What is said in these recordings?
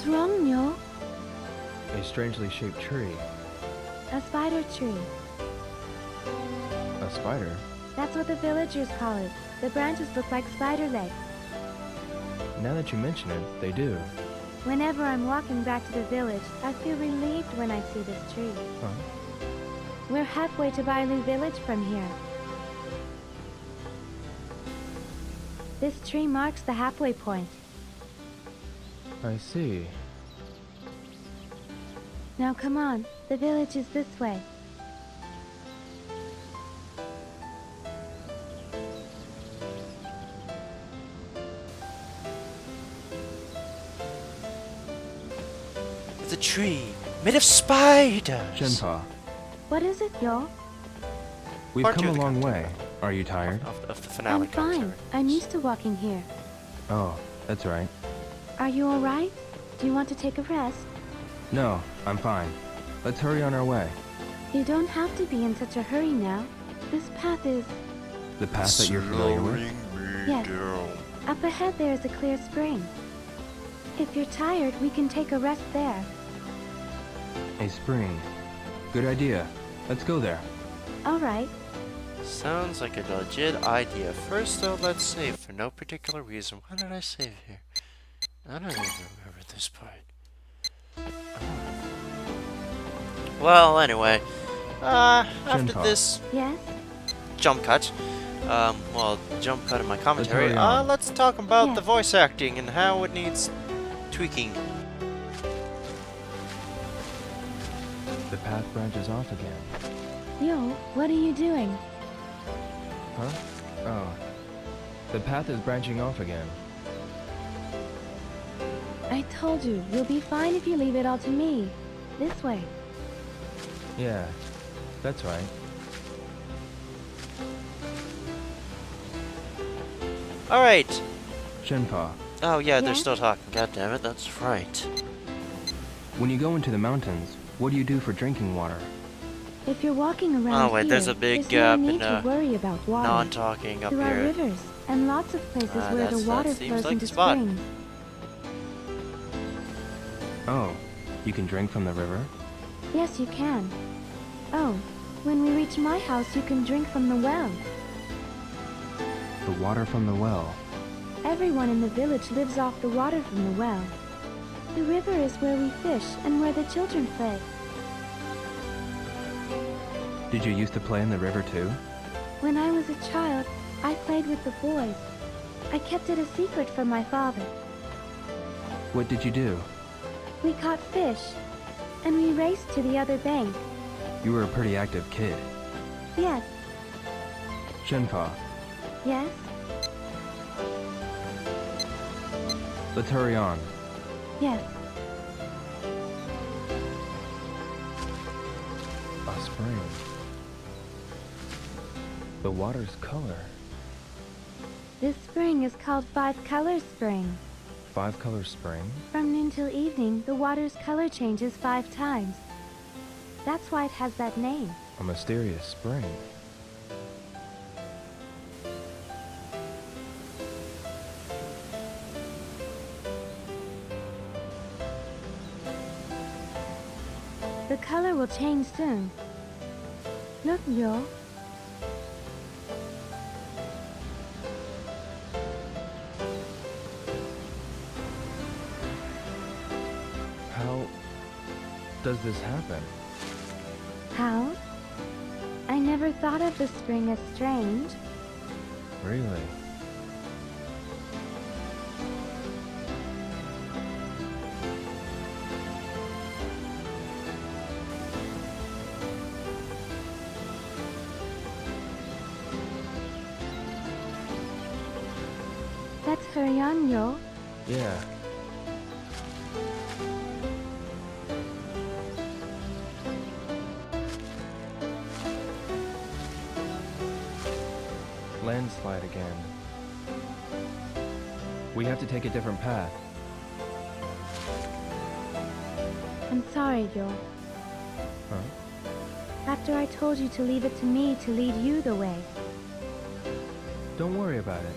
What's wrong, Myo? A strangely shaped tree. A spider tree. A spider? That's what the villagers call it. The branches look like spider legs. Now that you mention it, they do. Whenever I'm walking back to the village, I feel relieved when I see this tree. Huh? We're halfway to Bailu village from here. This tree marks the halfway point. I see. Now come on, the village is this way. The tree made of spiders. Shenpa, What is it, Yo? we've Part come two a of the long commentary. way. Are you tired? Of the finale I'm fine. commentary. I'm used to walking here. Oh, that's right. Are you alright? Do you want to take a rest? No, I'm fine. Let's hurry on our way. You don't have to be in such a hurry now. This path is... The path that you're familiar with? Yes. Up ahead there is a clear spring. If you're tired, we can take a rest there. A spring. Good idea. Let's go there. Alright. Sounds like a legit idea. First though, let's save for no particular reason. Why did I save here? I don't even remember this part. Well, anyway. After Shenpa. this Yes? jump cut, jump cut in my commentary, hurry on. let's talk about Yes. the voice acting and how it needs tweaking. The path branches off again. Yo, what are you doing? Huh? Oh. The path is branching off again. I told you, you'll be fine if you leave it all to me. This way. Yeah, that's right. Alright. Shenpa, Oh yeah, they're Yeah? still talking. God damn it, that's right. when you go into the mountains, what do you do for drinking water? If you're walking around Oh wait, here, there's a big there's gap no in need to worry about water. non-talking up There are here. rivers and lots of places where the that water seems flows like into the spot. springs. Oh, you can drink from the river? Yes, you can. Oh, when we reach my house, you can drink from the well. The water from the well. Everyone in the village lives off the water from the well. The river is where we fish and where the children play. Did you used to play in the river too? When I was a child, I played with the boys. I kept it a secret from my father. What did you do? We caught fish, and we raced to the other bank. You were a pretty active kid. Yes, Shenpa, yes? let's hurry on. Yes. A spring. The water's color. This spring is called Five Color Spring. 5-color spring? From noon till evening, the water's color changes 5 times. That's why it has that name. A mysterious spring. The color will change soon. Look, Yo. How does this happen? How? I never thought of the spring as strange. Really? Let's hurry on, Yo. Yeah. Landslide again. We have to take a different path. I'm sorry, Yo. Huh? After I told you to leave it to me to lead you the way. Don't worry about it.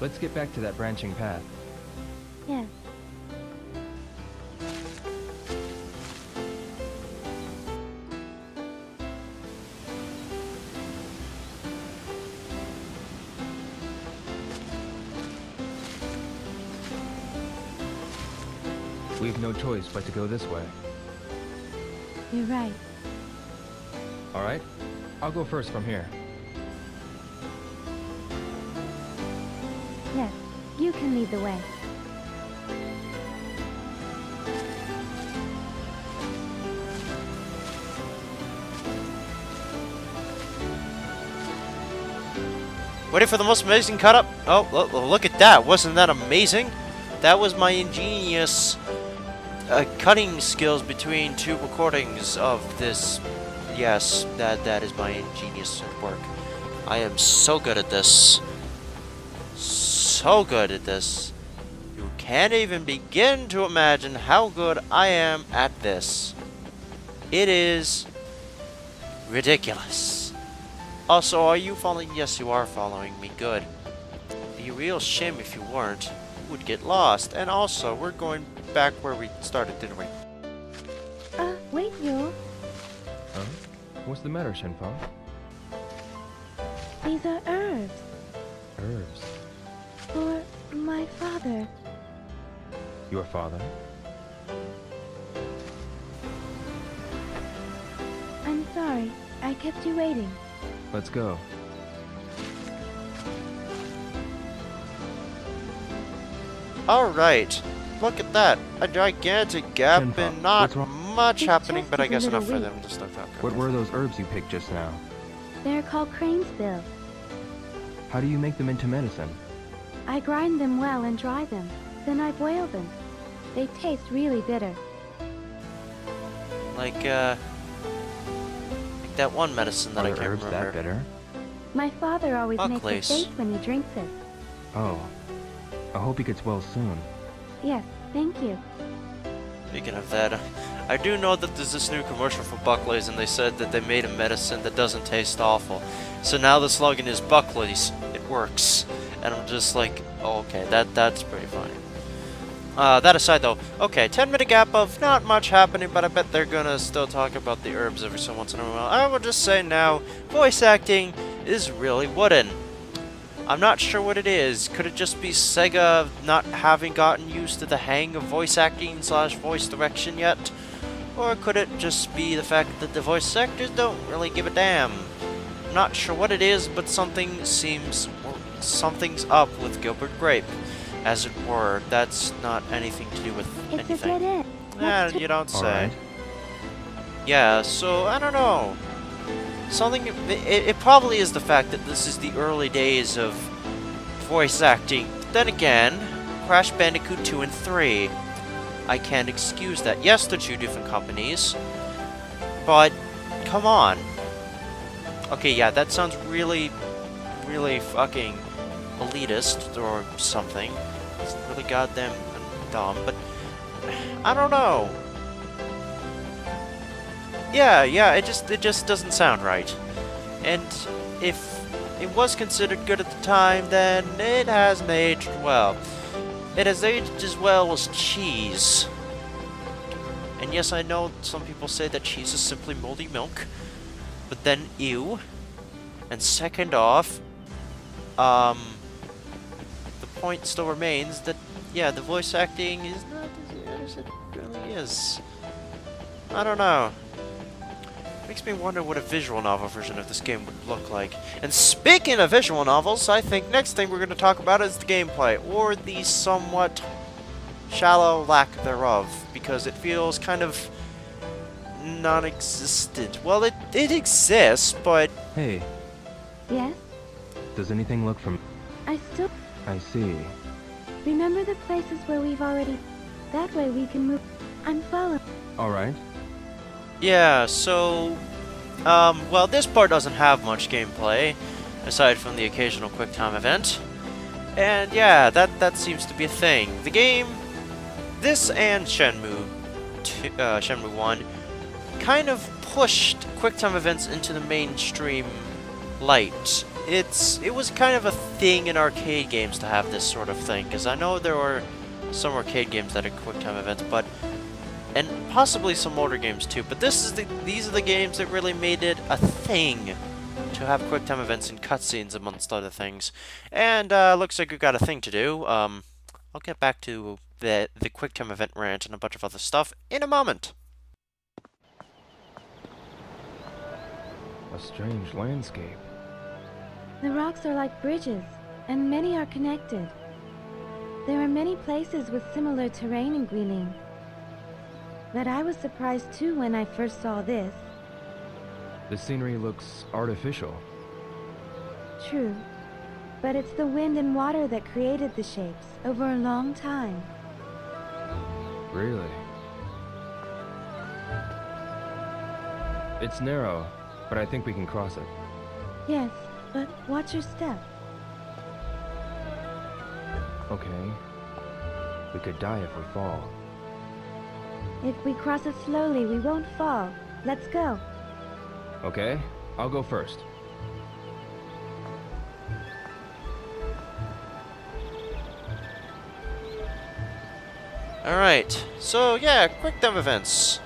Let's get back to that branching path. Yes. We have no choice but to go this way. You're right. Alright? I'll go first from here. Yes, you can lead the way. Ready for the most amazing cut up? Oh, look at that. Wasn't that amazing? That was my ingenious cutting skills between two recordings of this. Yes, that is my ingenious work. I am so good at this. So good at this. You can't even begin to imagine how good I am at this. It is ridiculous. Also, are you following? Yes, you are following me. Good. Be a real shame if you weren't. You would get lost. And also, we're going back where we started, didn't we? Wait, Yule. Huh? What's the matter, Shenfeng? These are herbs Herbs. for my father. Your father? I'm sorry, I kept you waiting. Let's go. Alright. Look at that. A gigantic gap Shenfeng, and not what's wrong? much This happening, chest but I is a guess little enough for weak. them to start talking. What were those herbs you picked just now? They're called crane's bill. How do you make them into medicine? I grind them well and dry them. Then I boil them. They taste really bitter. Like that one medicine that Are I the can't herbs remember. that bitter? My father always makes a Buckley's. face when he drinks it. Oh. I hope he gets well soon. Yes, thank you. Speaking of that, I do know that there's this new commercial for Buckley's, and they said that they made a medicine that doesn't taste awful. So now the slogan is Buckley's. It works. And I'm just like, oh, okay, that's pretty funny. That aside though, okay, 10-minute gap of not much happening, but I bet they're gonna still talk about the herbs every so once in a while. I will just say now, voice acting is really wooden. I'm not sure what it is. Could it just be Sega not having gotten used to the hang of voice acting / voice direction yet? Or could it just be the fact that the voice actors don't really give a damn? I'm not sure what it is, but something's up with Gilbert Grape. As it were, that's not anything to do with It's a dead anything. end. Yeah, Let's you don't say. Alright. Yeah, so I don't know. It probably is the fact that this is the early days of voice acting. Then again, Crash Bandicoot 2 and 3. I can't excuse that. Yes, they're two different companies, but come on. Okay, yeah, that sounds really, really fucking elitist or something. It's really goddamn dumb, but I don't know. Yeah, it just doesn't sound right. And if it was considered good at the time, then it hasn't aged well. It has aged as well as cheese. And yes, I know some people say that cheese is simply moldy milk, but then ew. And second off, the point still remains that, yeah, the voice acting is not as good as it really is. I don't know. Makes me wonder what a visual novel version of this game would look like. And speaking of visual novels, I think next thing we're going to talk about is the gameplay, or the somewhat shallow lack thereof, because it feels kind of non-existent. Well, it exists, but Hey, Yes? does anything look from... I still I see. remember the places where we've already... That way we can move... I'm following. Alright. yeah, so, well, this part doesn't have much gameplay, aside from the occasional quick-time event. And yeah, that seems to be a thing. The game, this and Shenmue 1, kind of pushed quick-time events into the mainstream light. It was kind of a thing in arcade games to have this sort of thing, because I know there were some arcade games that had quick-time events, but... and possibly some older games too, but these are the games that really made it a thing to have quick-time events and cutscenes amongst other things. And looks like we've got a thing to do. I'll get back to the QuickTime event rant and a bunch of other stuff in a moment. A strange landscape. The rocks are like bridges, and many are connected. There are many places with similar terrain in Guilin. But I was surprised too when I first saw this. The scenery looks artificial. True. But it's the wind and water that created the shapes over a long time. Really? It's narrow, but I think we can cross it. Yes, but watch your step. Okay. We could die if we fall. If we cross it slowly, we won't fall. Let's go. Okay, I'll go first. Alright, so yeah, QuickTime events.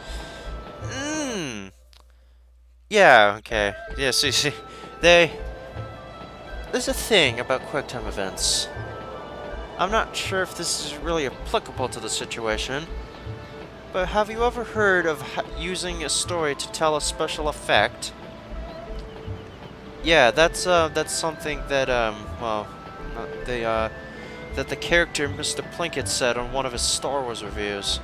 Yeah, okay. Yeah, see, there's a thing about QuickTime events. I'm not sure if this is really applicable to the situation, but have you ever heard of using a story to tell a special effect? Yeah, that's something that, that the character Mr. Plinkett said on one of his Star Wars reviews.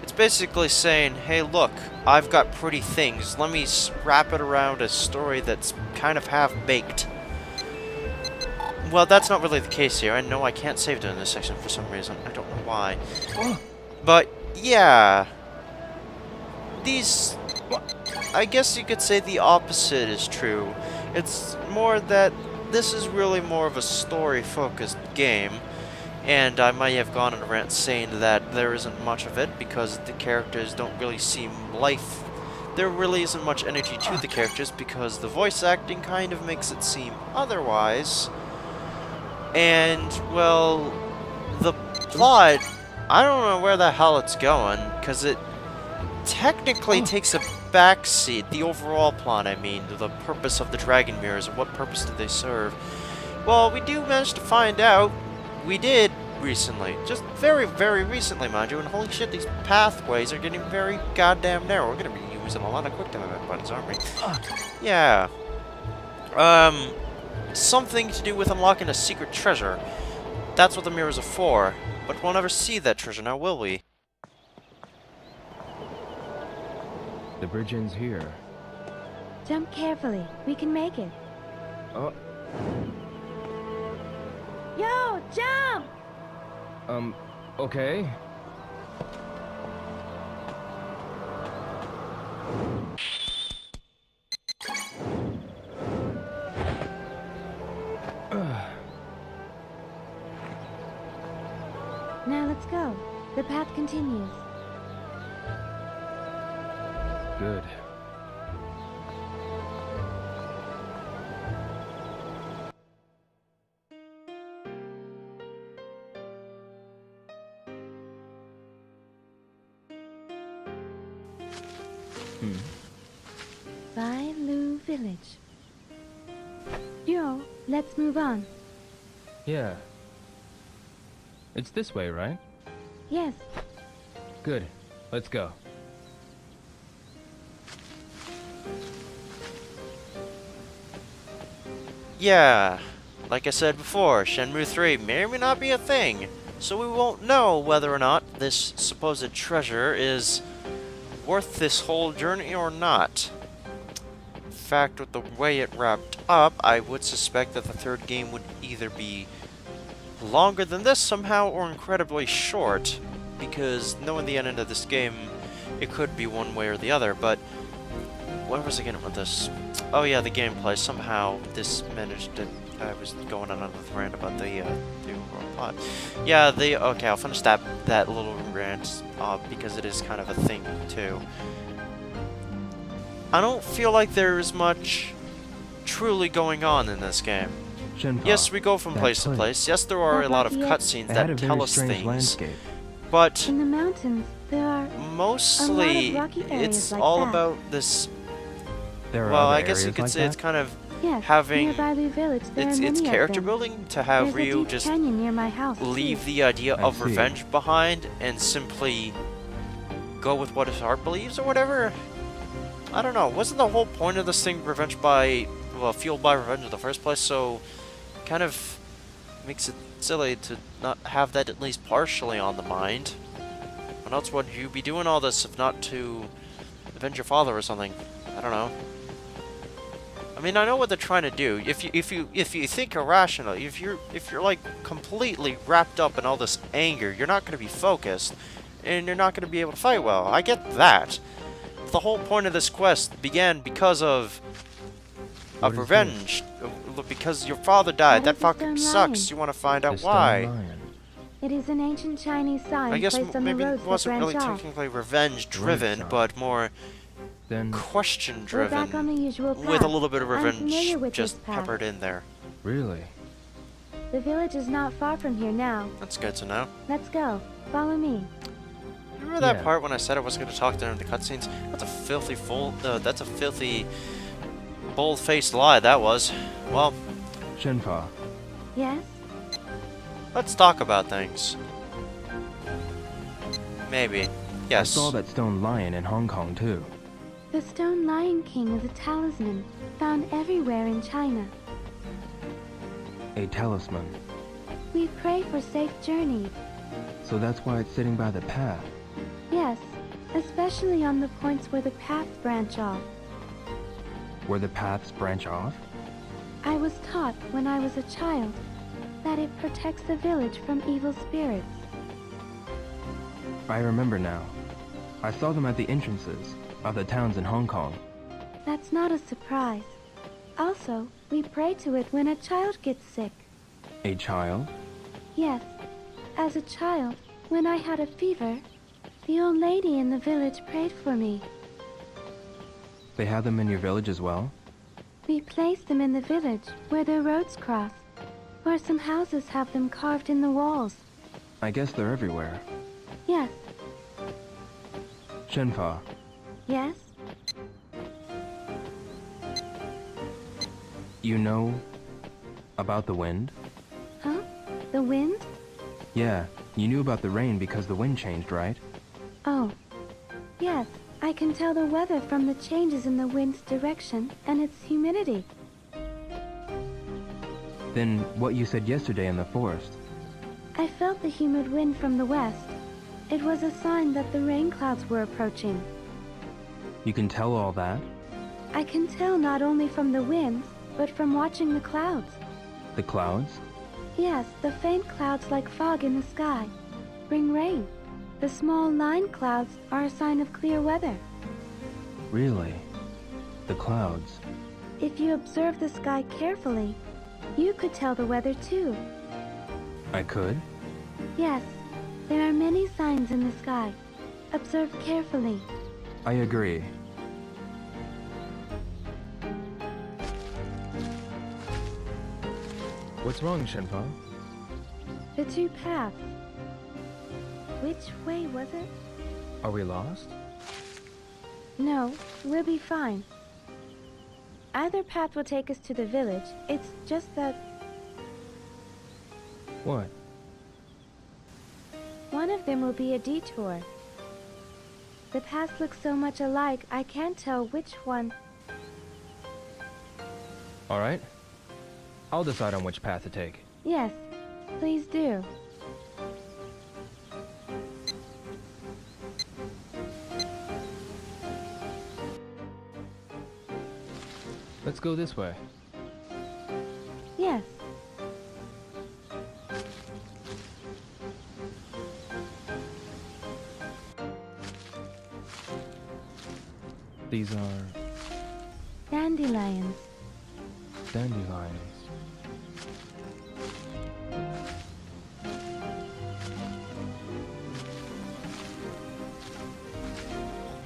It's basically saying, hey look, I've got pretty things, let me wrap it around a story that's kind of half-baked. Well, that's not really the case here. I know I can't save during this section for some reason. I don't know why. But, yeah. These... I guess you could say the opposite is true. It's more that this is really more of a story-focused game. And I might have gone on a rant saying that there isn't much of it because the characters don't really seem life. There really isn't much energy to the characters because the voice acting kind of makes it seem otherwise. And, well, the plot, I don't know where the hell it's going, because it technically takes a backseat. The overall plot, I mean, the purpose of the Dragon Mirrors, and what purpose do they serve? Well, we do manage to find out. We did recently. Just very, very recently, mind you, and holy shit, these pathways are getting very goddamn narrow. We're going to be using a lot of QuickTime event buttons, aren't we? Yeah. Something to do with unlocking a secret treasure. That's what the mirrors are for. But we'll never see that treasure now, will we? The bridge ends here. Jump carefully. We can make it. Oh. Yo, jump! Okay. Now let's go. The path continues. Good. Bailu Village. Yo, let's move on. Yeah. It's this way, right? Yes. Good. Let's go. Yeah. Like I said before, Shenmue 3 may or may not be a thing, so we won't know whether or not this supposed treasure is worth this whole journey or not. In fact, with the way it wrapped up, I would suspect that the third game would either be longer than this somehow or incredibly short, because knowing the end of this game, it could be one way or the other. But where was I getting with this? Oh yeah, the gameplay. Somehow this managed to... I was going on another rant about the overall plot. Yeah, okay, I'll finish that little rant because it is kind of a thing too. I don't feel like there is much truly going on in this game. Yes, we go from place to place. Yes, there are a lot of cutscenes that tell us things. But in the mountains, there are mostly a lot of rocky areas it's like all that. about this. There are Well, other I guess you areas could like say that? it's kind of Yes, having nearby Lu Village, there are it's many character of them. building to have There's a Ryu deep just canyon near my house, leave too. the idea I of see. revenge behind and simply go with what his heart believes or whatever. I don't know. Wasn't the whole point of this thing fueled by revenge in the first place? So kind of makes it silly to not have that at least partially on the mind. When else would you be doing all this if not to avenge your father or something? I don't know. I mean, I know what they're trying to do. If you think irrationally, if you're like completely wrapped up in all this anger, you're not going to be focused, and you're not going to be able to fight well. I get that. The whole point of this quest began because of revenge. Because your father died. That fucking sucks. You want to find out why. It is an ancient Chinese sign I guess placed on maybe the it roads that wasn't branch really off. technically revenge-driven, Right. but more Then We're back on question-driven, the usual path. with a little bit of I'm revenge familiar with just this path. peppered in there. really? The village is not far from here now. That's good to know. Let's go. Follow me. Remember that Yeah. part when I said I wasn't going to talk during the cutscenes? That's a filthy, bold-faced lie. That was. Well, Shenfa, Yes? let's talk about things. Maybe. Yes. I saw that stone lion in Hong Kong too. The Stone Lion King is a talisman found everywhere in China. A talisman. We pray for safe journeys. So that's why it's sitting by the path. Yes, especially on the points where the paths branch off. Where the paths branch off? I was taught when I was a child that it protects the village from evil spirits. I remember now. I saw them at the entrances of the towns in Hong Kong. That's not a surprise. Also, we pray to it when a child gets sick. A child? Yes, as a child, when I had a fever, the old lady in the village prayed for me. They have them in your village as well? We placed them in the village where the roads cross, where some houses have them carved in the walls. I guess they're everywhere. Yes, Shenfa, yes, you know about the wind? huh? The wind? Yeah, you knew about the rain because the wind changed, right? Oh, yes, I can tell the weather from the changes in the wind's direction and its humidity. Then what you said yesterday in the forest? I felt the humid wind from the west. It was a sign that the rain clouds were approaching. You can tell all that? I can tell not only from the winds, but from watching the clouds. The clouds? Yes, the faint clouds like fog in the sky bring rain. The small line clouds are a sign of clear weather. Really? The clouds. If you observe the sky carefully, you could tell the weather too. I could? Yes, there are many signs in the sky. Observe carefully. I agree. What's wrong, Shenfa? The two paths. Which way was it? Are we lost? No, we'll be fine. Either path will take us to the village. It's just that What? one of them will be a detour. The paths look so much alike, I can't tell which one. Alright. I'll decide on which path to take. Yes, please do. Let's go this way. Yes. These are Dandelions. dandelions.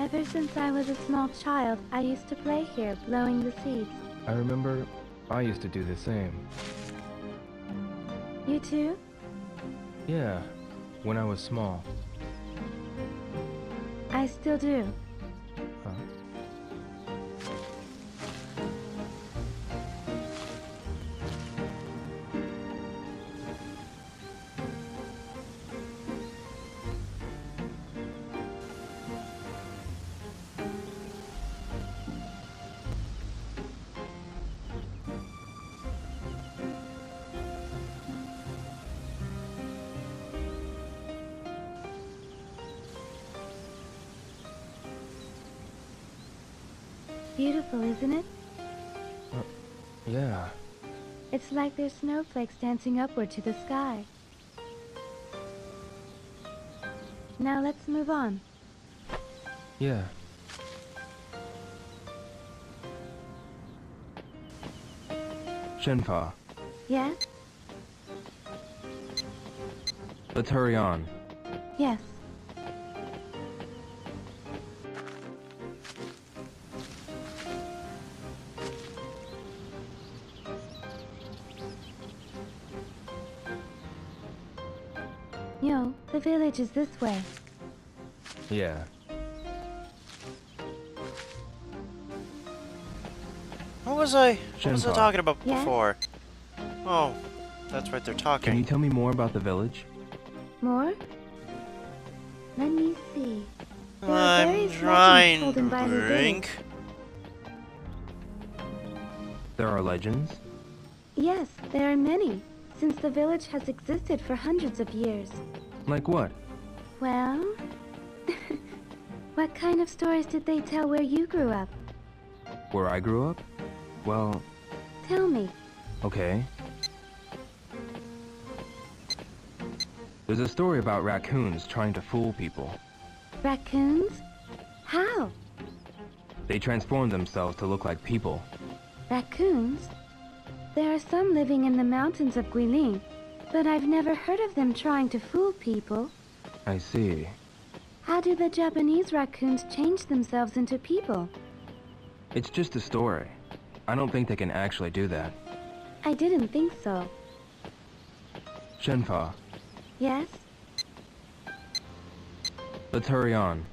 Ever since I was a small child, I used to play here, blowing the seeds. I remember I used to do the same. You too? Yeah, when I was small. I still do. Huh? Beautiful, isn't it? Yeah. It's like there's snowflakes dancing upward to the sky. Now let's move on. Yeah. Shenfa, Yes? let's hurry on. Yes. Yo, the village is this way. Yeah. What was I Shenpa. talking about Yes? before? Oh, that's right, they're Can talking. you tell me more about the village? More? Let me see. There are I'm various trying legends told to by the drink. There are legends? Yes, there are many, since the village has existed for hundreds of years. Like what? Well, what kind of stories did they tell where you grew up? Where I grew up? Well, Tell me. okay. There's a story about raccoons trying to fool people. Raccoons? How? They transform themselves to look like people. Raccoons? There are some living in the mountains of Guilin, but I've never heard of them trying to fool people. I see. How do the Japanese raccoons change themselves into people? It's just a story. I don't think they can actually do that. I didn't think so. Shenfa, Yes? let's hurry on.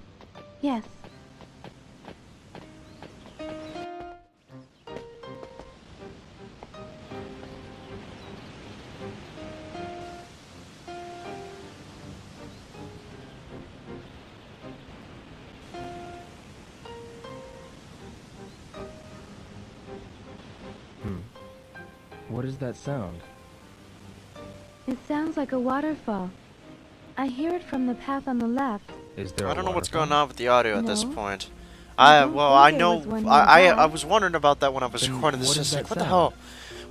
Yes. What is that sound? It sounds like a waterfall. I hear it from the path on the left. Is there I a don't know what's waterfall? going on with the audio at this No. point. I don't Well, I think there know. was one I nearby. was wondering about that when I was Then recording this. what Just is like, that what the sound? hell?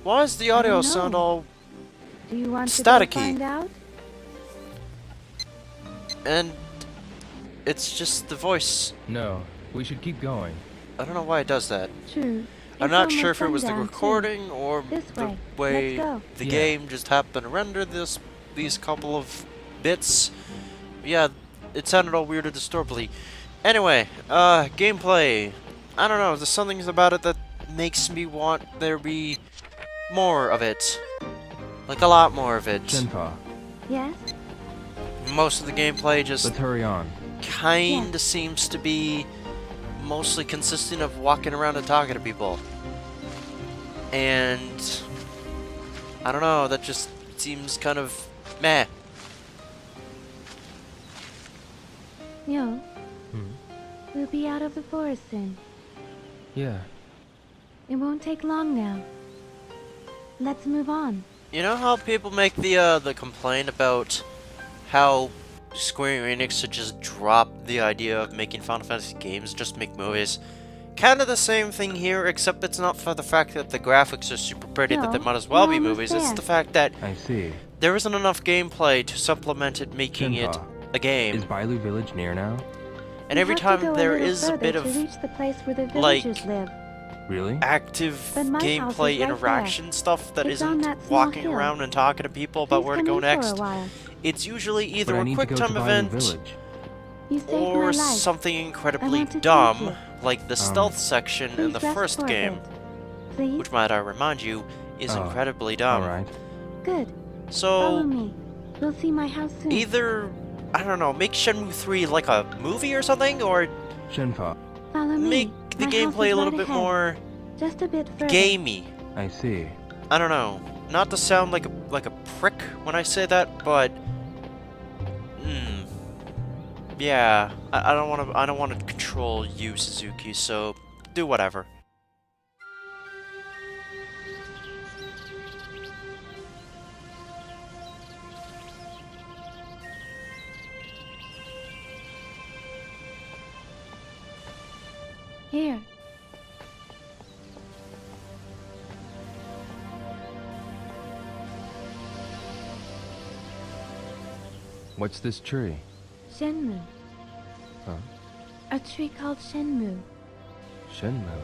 Why does the audio don't sound know. all Do you want to go Staticky. find out? and it's just the voice. No, we should keep going. I don't know why it does that. True. I'm It's not almost sure if it was the sundown, too. recording or This the way. way Let's go. the Yeah. game just happened to render these couple of bits. Yeah, it sounded all weird and disturbingly. Anyway, gameplay. I don't know, there's something about it that makes me want there be more of it. Like a lot more of it. Shenfa, Yes? Most of the gameplay just let's hurry on. kinda seems to be mostly consisting of walking around and talking to people. And I don't know, that just seems kind of meh. Yo, Hmm. we'll be out of the forest soon. Yeah. It won't take long now. Let's move on. You know how people make the complaint about how Square Enix should just drop the idea of making Final Fantasy games, just make movies? Kind of the same thing here, except it's not for the fact that the graphics are super pretty that they No, might as well we're be almost movies. It's there. the fact that I see. there isn't enough gameplay to supplement it, making it Shenpa, a game. is Bailu Village near now? And We every have to time go there little is a further bit to of reach the place where the like, villagers live. Really? active But my house is gameplay right interaction stuff that It's on isn't that small walking hill. around and talking to people about Please where to come go in for next. a while. It's usually But either I a need quick to go time to Bailu event Village. You saved or my life. something I incredibly want to thank dumb, you. like the stealth section in Please the rest first for a game, bit. Please? which might I remind you is Oh, incredibly dumb. Alright. Good. Follow So me. We'll see my house soon. either I don't know, make Shenmue 3 like a movie or something, or Shenfa, Follow me. make the My house gameplay is a little right bit ahead. more Just a bit further. gamey. I see. I don't know. Not to sound like a prick when I say that, but yeah, I don't want to control you, Suzuki. So do whatever. Here. What's this tree? Shenmue. Huh? A tree called Shenmue. Shenmue?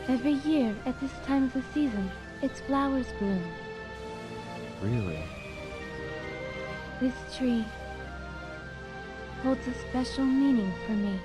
Every year, at this time of the season, its flowers bloom. Really? This tree holds a special meaning for me.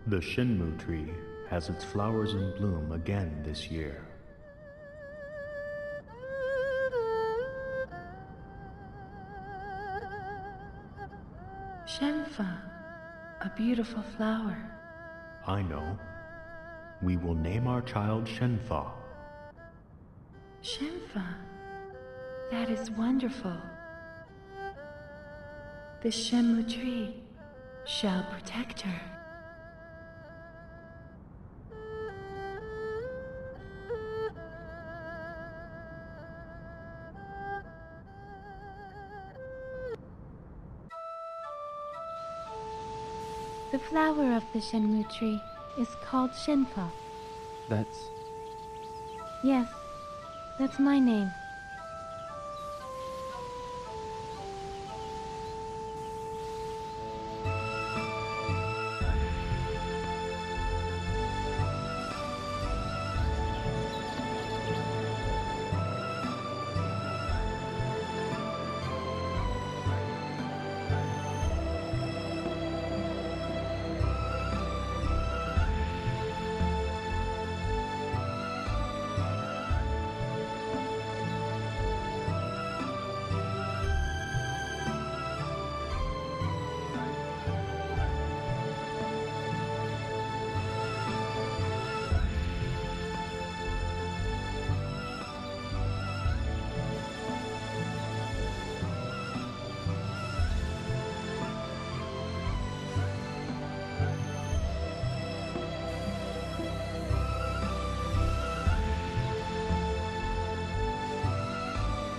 The Shenmue tree has its flowers in bloom again this year. Shenfa, a beautiful flower. I know. We will name our child Shenfa. Shenfa, that is wonderful. The Shenmue tree shall protect her. The flower of the Shenmue tree is called Shenfa. That's... Yes, that's my name.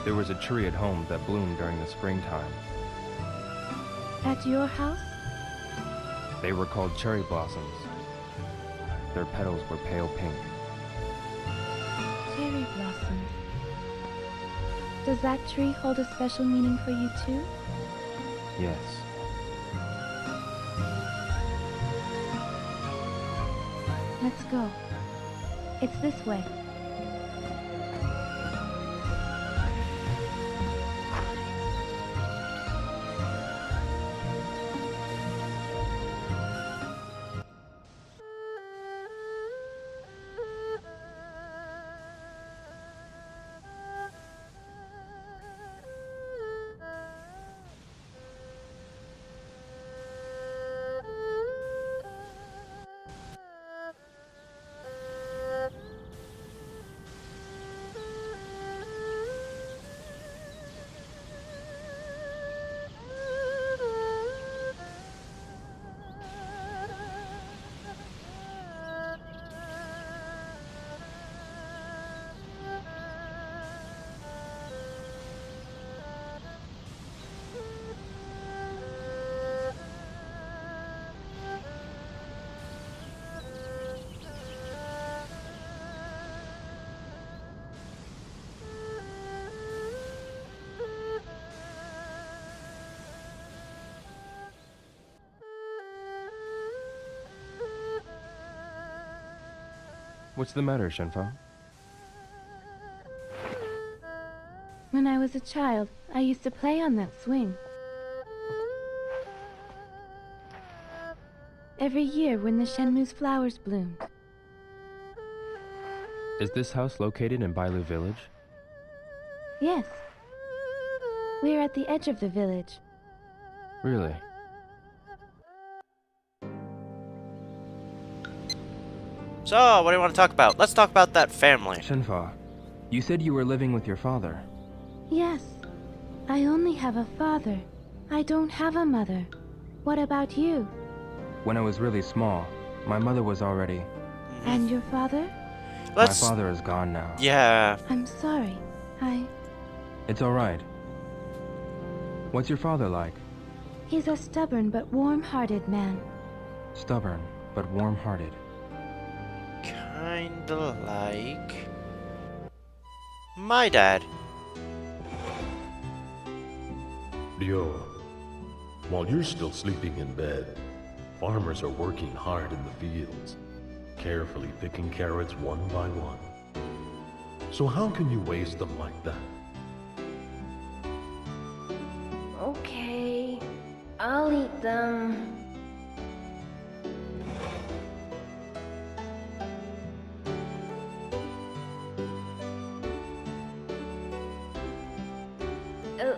There was a tree at home that bloomed during the springtime. At your house? They were called cherry blossoms. Their petals were pale pink. Cherry blossoms. Does that tree hold a special meaning for you too? Yes. Let's go. It's this way. What's the matter, Shenfa? When I was a child, I used to play on that swing. Every year when the Shenmue's flowers bloomed. Is this house located in Bailu village? Yes. We're at the edge of the village. Really? So, what do you want to talk about? Let's talk about that family. Shenfa, you said you were living with your father. Yes. I only have a father. I don't have a mother. What about you? When I was really small, my mother was already... And your father? My father is gone now. Yeah. I'm sorry. It's alright. What's your father like? He's a stubborn but warm-hearted man. Stubborn, but warm-hearted. Kinda like my dad. Leo, while you're still sleeping in bed, farmers are working hard in the fields, carefully picking carrots one by one. So how can you waste them like that? Okay, I'll eat them. Good.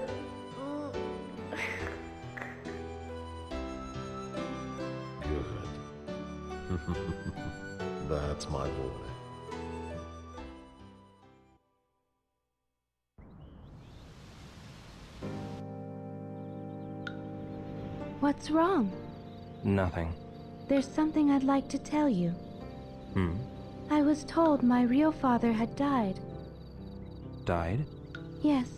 That's my boy. What's wrong? Nothing. There's something I'd like to tell you. I was told my real father had died. Died? Yes,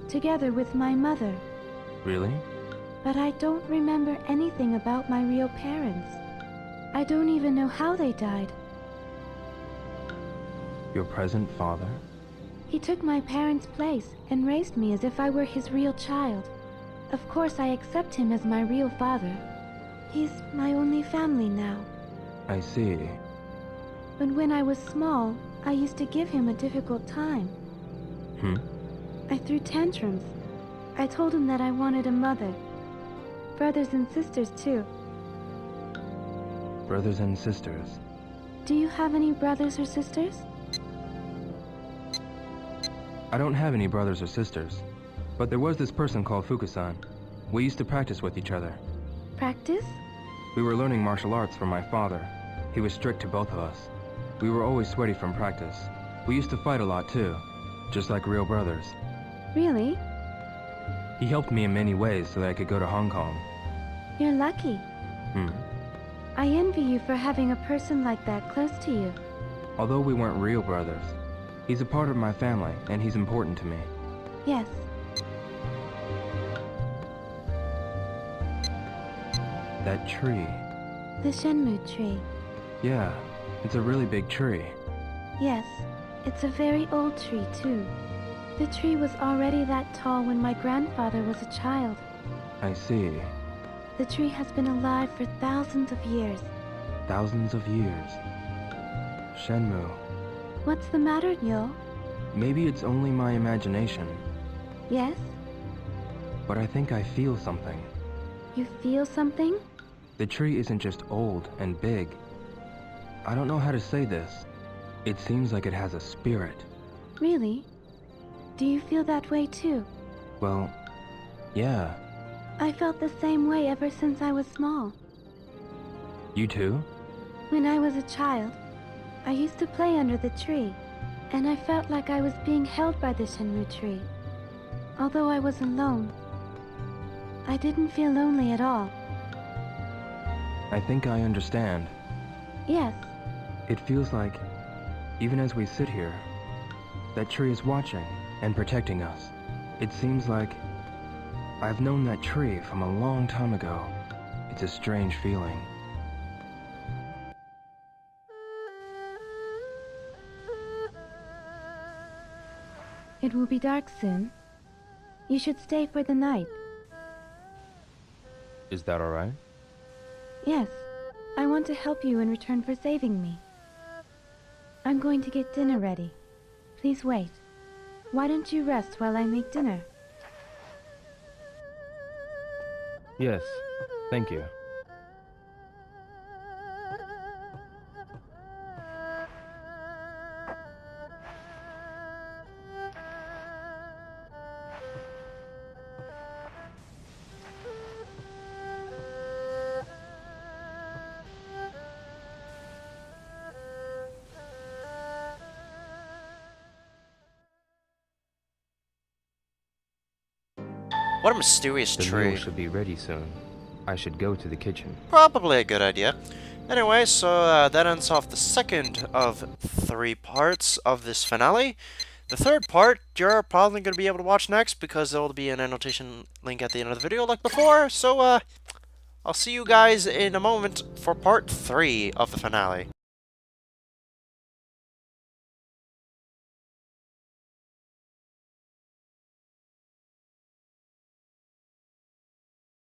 together with my mother. Really? But I don't remember anything about my real parents. I don't even know how they died. Your present father? He took my parents' place and raised me as if I were his real child. Of course, I accept him as my real father. He's my only family now. I see. But when I was small, I used to give him a difficult time. I threw tantrums. I told him that I wanted a mother. Brothers and sisters, too. Brothers and sisters. Do you have any brothers or sisters? I don't have any brothers or sisters, but there was this person called Fukusan. We used to practice with each other. Practice? We were learning martial arts from my father. He was strict to both of us. We were always sweaty from practice. We used to fight a lot too, just like real brothers. Really? He helped me in many ways so that I could go to Hong Kong. You're lucky. I envy you for having a person like that close to you. Although we weren't real brothers, he's a part of my family and he's important to me. Yes. That tree. The Shenmue tree. Yeah, it's a really big tree. Yes, it's a very old tree, too. The tree was already that tall when my grandfather was a child. I see. The tree has been alive for thousands of years. Thousands of years. Shenmue. What's the matter, Yo? Maybe it's only my imagination, Yes? but I think I feel something. You feel something? The tree isn't just old and big. I don't know how to say this. It seems like it has a spirit. Really? Do you feel that way, too? Well, yeah. I felt the same way ever since I was small. You too? When I was a child, I used to play under the tree, and I felt like I was being held by the Shenmue tree. Although I was alone, I didn't feel lonely at all. I think I understand. Yes, It feels like, even as we sit here, that tree is watching and protecting us. It seems like I've known that tree from a long time ago. It's a strange feeling. it will be dark soon. You should stay for the night. Is that alright? Yes, I want to help you in return for saving me. I'm going to get dinner ready. Please wait. Why don't you rest while I make dinner? Yes, thank you. What a mysterious The tree. meal should be ready soon. I should go to the kitchen. Probably a good idea. Anyway, so that ends off the second of 3 parts of this finale. The third part, you're probably going to be able to watch next because there will be an annotation link at the end of the video like before. So, I'll see you guys in a moment for part 3 of the finale.